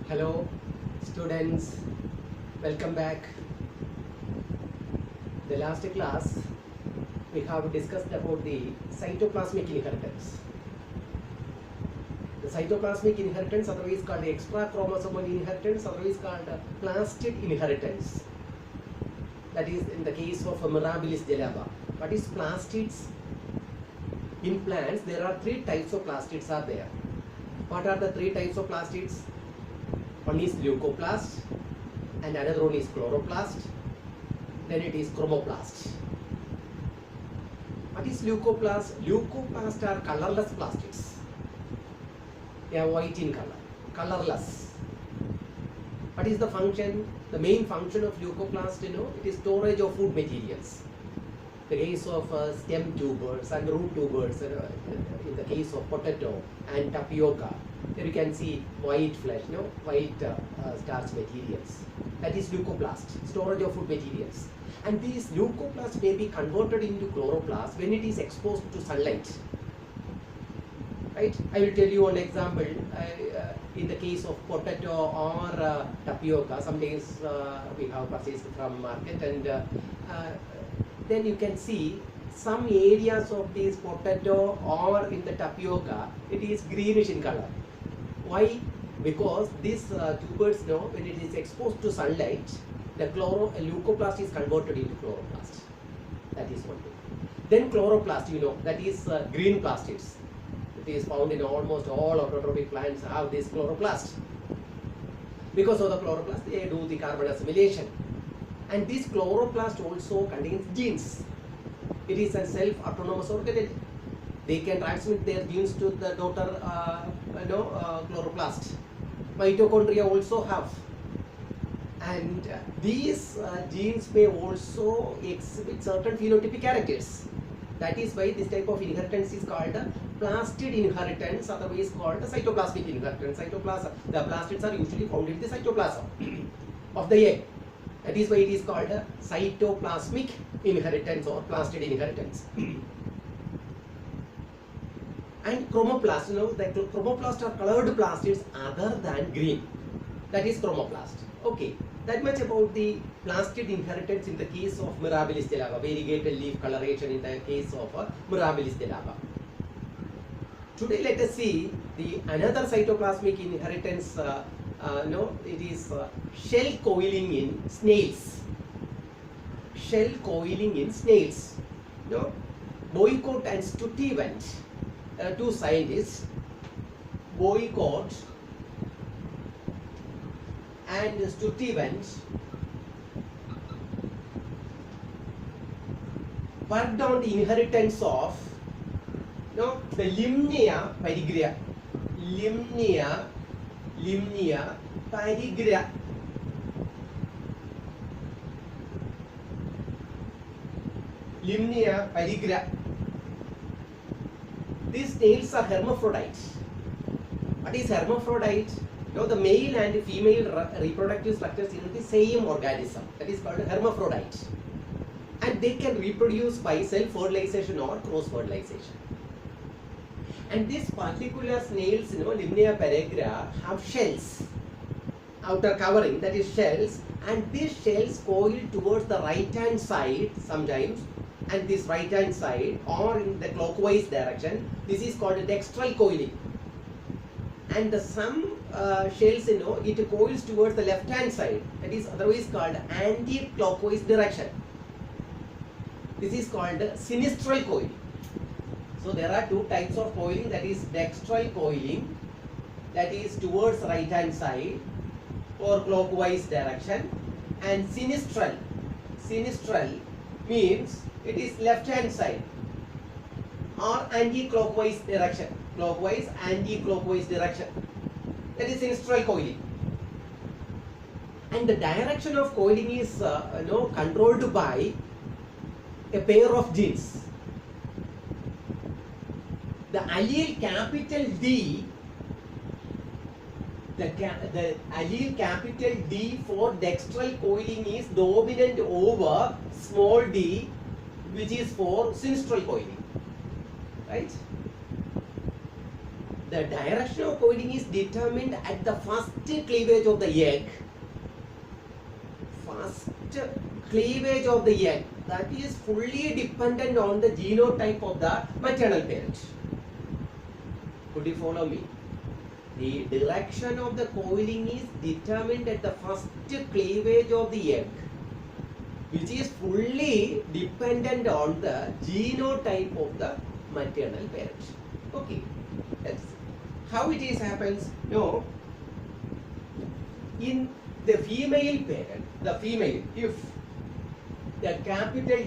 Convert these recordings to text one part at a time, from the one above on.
Hello students, welcome back. The last class we have discussed about the cytoplasmic inheritance. The cytoplasmic inheritance, otherwise called extra chromosomal inheritance, otherwise called plastid inheritance. That is in the case of Mirabilis gelaba. What is plastids? In plants there are three types of plastids are there. What are the three types of plastids? One is leucoplast and another one is chloroplast, then it is chromoplast. What is leucoplast? Leucoplast are colorless plastids. They are white in color, colorless. What is the function? The main function of leucoplast, it is storage of food materials. The case of stem tubers and root tubers, in the case of potato and tapioca, there you can see white flesh, white starch materials. That is leucoplast, storage of food materials. And these leucoplasts may be converted into chloroplast when it is exposed to sunlight. Right? I will tell you one example. In the case of potato or tapioca, some days we have purchased from market, and then you can see some areas of this potato or in the tapioca, it is greenish in color. Why? Because these tubers, when it is exposed to sunlight, the leucoplast is converted into chloroplast. That is one thing. Then chloroplast, that is green plastids. It is found in almost all autotrophic plants have this chloroplast. Because of the chloroplast, they do the carbon assimilation. And this chloroplast also contains genes. It is a self-autonomous organism. They can transmit their genes to the daughter chloroplast. Mitochondria also have. And these genes may also exhibit certain phenotypic characters. That is why this type of inheritance is called plastid inheritance, otherwise called cytoplasmic inheritance. The plastids are usually found in the cytoplasm of the egg. That is why it is called cytoplasmic inheritance or plastid inheritance. And chromoplast, the chromoplast are colored plastids other than green. That is chromoplast. Okay, that much about the plastid inheritance in the case of Mirabilis gelaba, variegated leaf coloration in the case of Mirabilis gelaba. Today let us see the another cytoplasmic inheritance. It is shell coiling in snails. Shell coiling in snails. Boycott and Sturtevant, two scientists, Boycott and Sturtevant, worked on the inheritance of the Limnea parigra. Limnea parigra. Limnea parigra. These snails are hermaphrodites. What is hermaphrodite? The male and female reproductive structures in the same organism. That is called hermaphrodite. And they can reproduce by self-fertilization or cross-fertilization. And these particular snails, Limnea parigra, have shells, outer covering, that is shells, and these shells coil towards the right hand side sometimes, and this right hand side or in the clockwise direction. This is called dextral coiling. And some shells, it coils towards the left hand side, that is otherwise called anti-clockwise direction. This is called sinistral coiling. So there are two types of coiling, that is dextral coiling, that is towards right hand side or clockwise direction, and sinistral. Sinistral means it is left hand side or anti-clockwise direction. Clockwise, anti-clockwise direction. That is sinistral coiling. And the direction of coiling is controlled by a pair of genes. The allele capital D, the allele capital D for dextral coiling is dominant over small d, which is for sinistral coiling. Right? the direction of coiling is determined at the first cleavage of the egg. First cleavage of the egg, that is fully dependent on the genotype of the maternal parent. Could you follow me? The direction of the coiling is determined at the first cleavage of the egg, which is fully dependent on the genotype of the maternal parent. Okay, that's how it is happens. No, in the female parent, the female, if the capital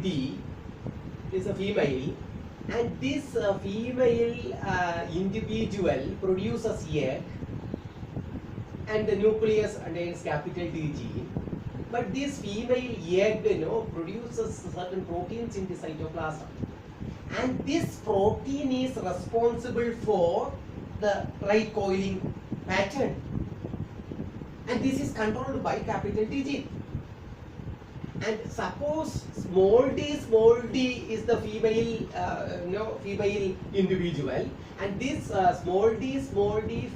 D is a female, and this female individual produces egg, and the nucleus contains capital D gene, but this female egg, produces certain proteins in the cytoplasm, and this protein is responsible for the right coiling pattern, and this is controlled by capital D gene. And suppose small d is the female, female individual, and this small d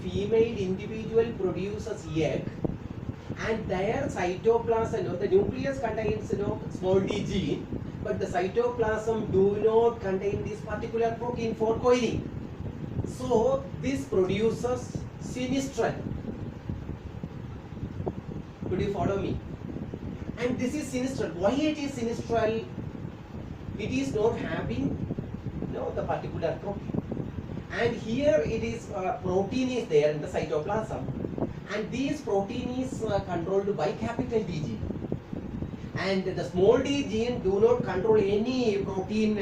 female individual produces egg, and their cytoplasm, the nucleus contains small d gene, but the cytoplasm do not contain this particular protein for coiling. So this produces sinistral. Could you follow me? And this is sinistral. Why it is sinistral? It is not having the particular protein. And here it is protein is there in the cytoplasm, and this protein is controlled by capital D gene. And the small d gene do not control any protein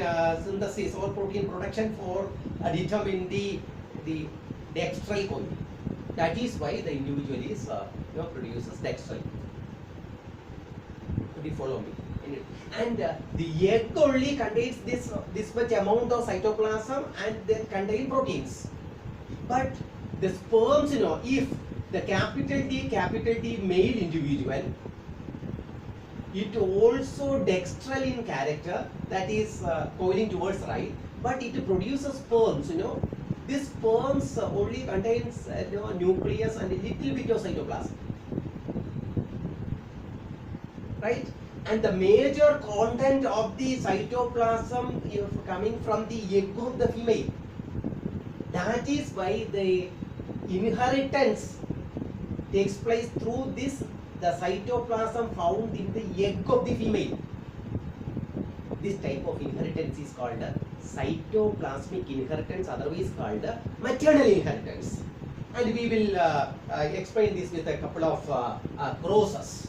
synthesis or protein production for determining the dextral coiling. That is why the individual is produces dextral. Could you follow me? And the egg only contains this much amount of cytoplasm, and they contain proteins. But the sperms, if the capital D male individual, it also dextral in character, that is coiling towards right, but it produces sperms. This sperms only contains nucleus and a little bit of cytoplasm, right? And the major content of the cytoplasm is coming from the egg of the female. That is why the inheritance takes place through the cytoplasm found in the egg of the female. This type of inheritance is called cytoplasmic inheritance, otherwise called maternal inheritance. And we will explain this with a couple of crosses.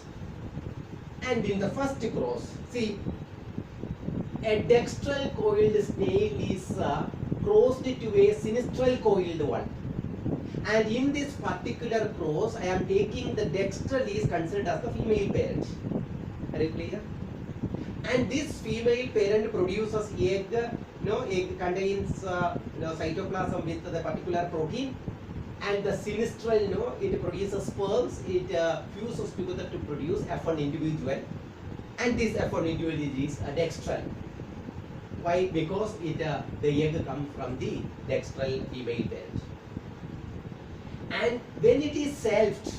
And in the first cross, see, a dextral coiled snail is crossed to a sinistral coiled one. And in this particular cross, I am taking the dextral is considered as the female parent. Are you clear? And this female parent produces egg. Egg contains cytoplasm with the particular protein, and the sinistral, it produces sperms. It fuses together to produce F1 individual, and this F1 individual is a dextral. Why? Because the egg comes from the dextral female parent. And when it is selfed,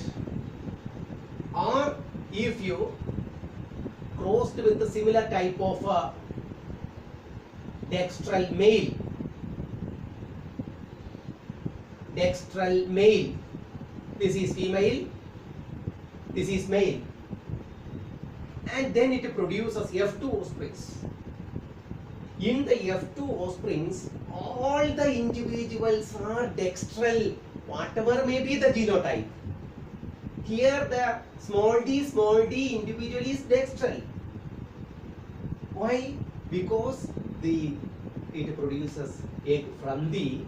or if you crossed with a similar type of dextral male, this is female, this is male, and then it produces F2 offsprings. In the F2 offsprings, all the individuals are dextral, whatever may be the genotype. Here the small d individual is dextral. Why? Because it produces egg from the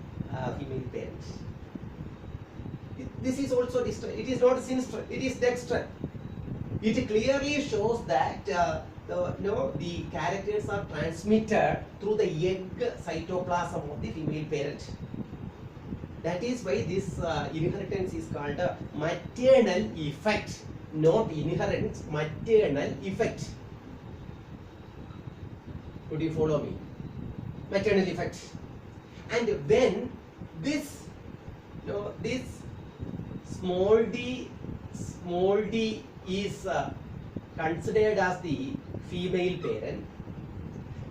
female parent. This is also dextral. It is not sinistral. It is dextral. It clearly shows that the characters are transmitted through the egg cytoplasm of the female parent. That is why this inheritance is called a maternal effect, not inheritance, maternal effect. Could you follow me? Maternal effect. And when this, this small d is considered as the female parent,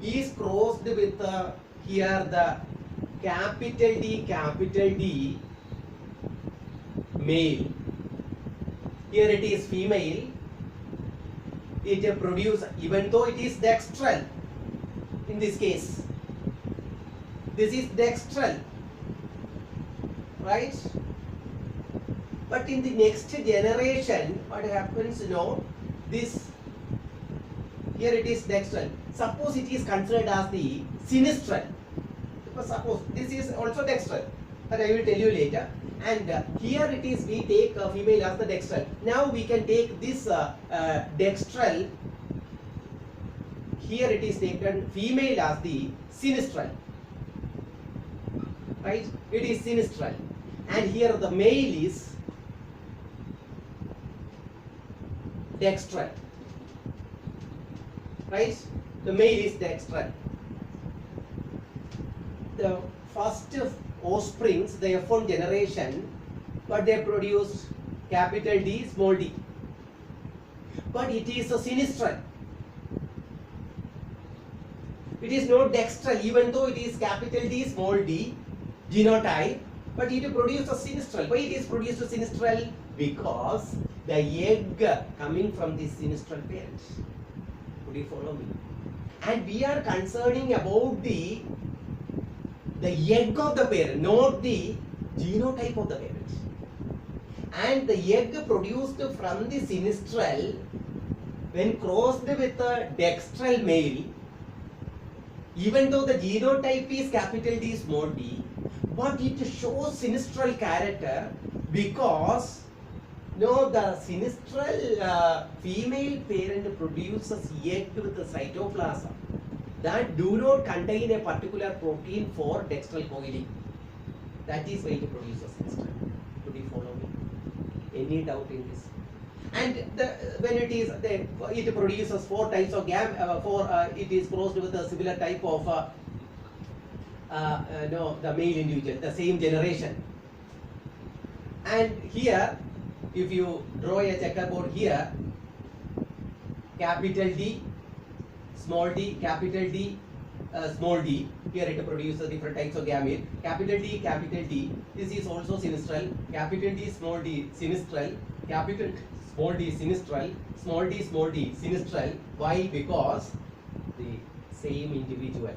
is crossed with here the capital D male. Here it is female. It produces, even though it is dextral in this case. This is dextral, right? But in the next generation, what happens, this, here it is dextral. Suppose it is considered as the sinistral. Suppose this is also dextral, but I will tell you later. And here it is, we take female as the dextral. Now we can take this dextral. Here it is taken female as the sinistral, right? It is sinistral, and here the male is dextral, right? The male is dextral. The first offsprings, the F1 generation, but they produced capital D, small d. But it is a sinistral. It is not dextral, even though it is capital D, small d genotype, but it produces a sinistral. Why it is produced a sinistral? Because the egg coming from this sinistral parent. Could you follow me? And we are concerning about the egg of the parent, not the genotype of the parent. And the egg produced from the sinistral, when crossed with a dextral male, even though the genotype is capital D, small d, but it shows sinistral character because the sinistral female parent produces egg with the cytoplasm that do not contain a particular protein for dextral coiling. That is why it produces sinistral. Could you follow me? Any doubt in this? And when it is, it produces 4 types of it is crossed with a similar type of the male individual, the same generation. And here, if you draw a checkerboard here, capital D, small d, capital D, small d, here it produces different types of gamete. Capital D, this is also sinistral. Capital D, small d, sinistral. Capital small d, sinistral. Small d, sinistral. Why? Because the same individual.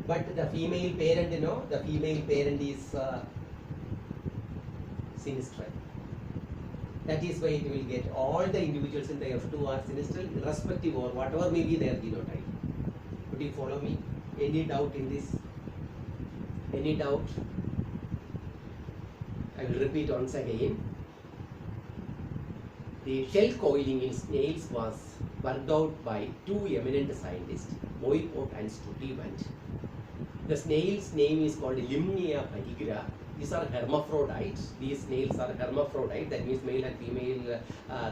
But the female parent, the female parent is sinistral. That is why it will get all the individuals in the F2 are sinistral, irrespective or whatever may be their genotype. Could you follow me? Any doubt in this? Any doubt? I will repeat once again. The shell coiling in snails was worked out by 2 eminent scientists, Boycott and Studevant. The snail's name is called Limnia pedigra. These are hermaphrodites. These snails are hermaphrodite. That means male and female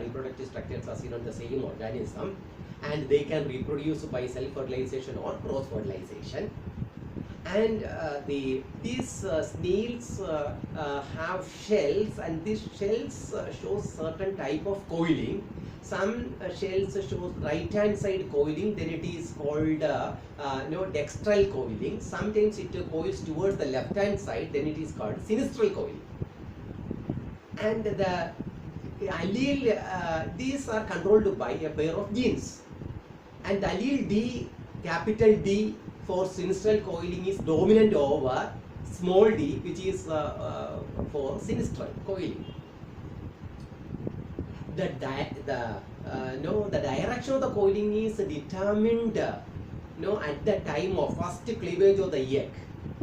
reproductive structures are seen on the same organism, and they can reproduce by self-fertilization or cross-fertilization. And these snails have shells, and these shells show certain type of coiling. Some shells shows right hand side coiling, then it is called dextral coiling. Sometimes it coils towards the left hand side, then it is called sinistral coiling. And the allele, these are controlled by a pair of genes. And the allele D, capital D for sinistral coiling is dominant over small d, which is for sinistral coiling. The direction of the coiling is determined at the time of first cleavage of the egg,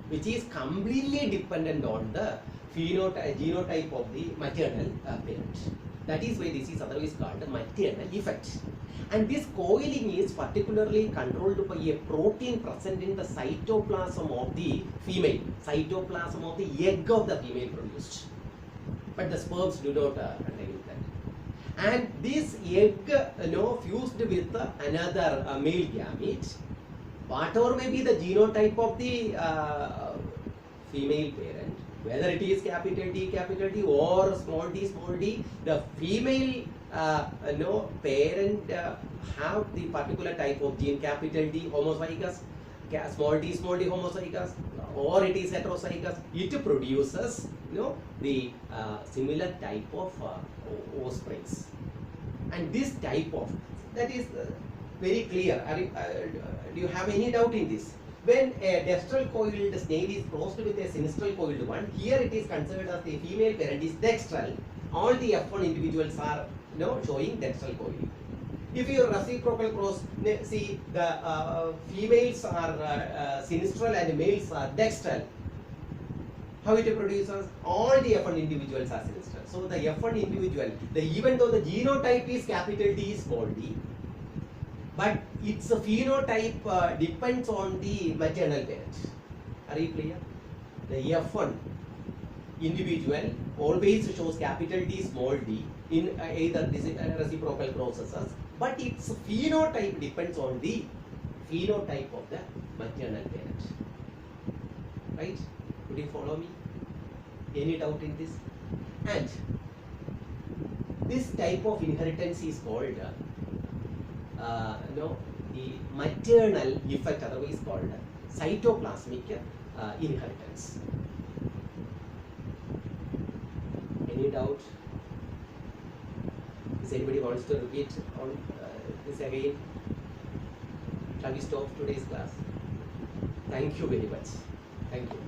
which is completely dependent on the genotype of the maternal parent. That is why this is otherwise called the maternal effect. And this coiling is particularly controlled by a protein present in the cytoplasm of the female, cytoplasm of the egg of the female produced. But the sperms do not contain that. And this egg fused with another male gamete, whatever may be the genotype of the female parent, whether it is capital D or small d, the female parent have the particular type of gene, capital D homozygous, small d homozygous, or it is heterozygous. It produces the similar type of offsprings, and this type of, that is very clear. Do you have any doubt in this? When a dextral coiled snail is crossed with a sinistral coiled one, here it is considered as the female parent is dextral. All the F1 individuals are showing dextral coiling. If you reciprocal cross, see the females are sinistral and males are dextral. How it produces? All the F1 individuals are sinistral. So the F1 individual, even though the genotype is capital D, small d, but its phenotype depends on the maternal parent. Are you clear? The F1 individual always shows capital D, small d in either reciprocal processes, but its phenotype depends on the phenotype of the maternal parent. Right? Could you follow me? Any doubt in this? And this type of inheritance is called the maternal effect, otherwise called cytoplasmic inheritance. Any doubt? If anybody wants to repeat on this again, shall we stop today's class? Thank you very much. Thank you.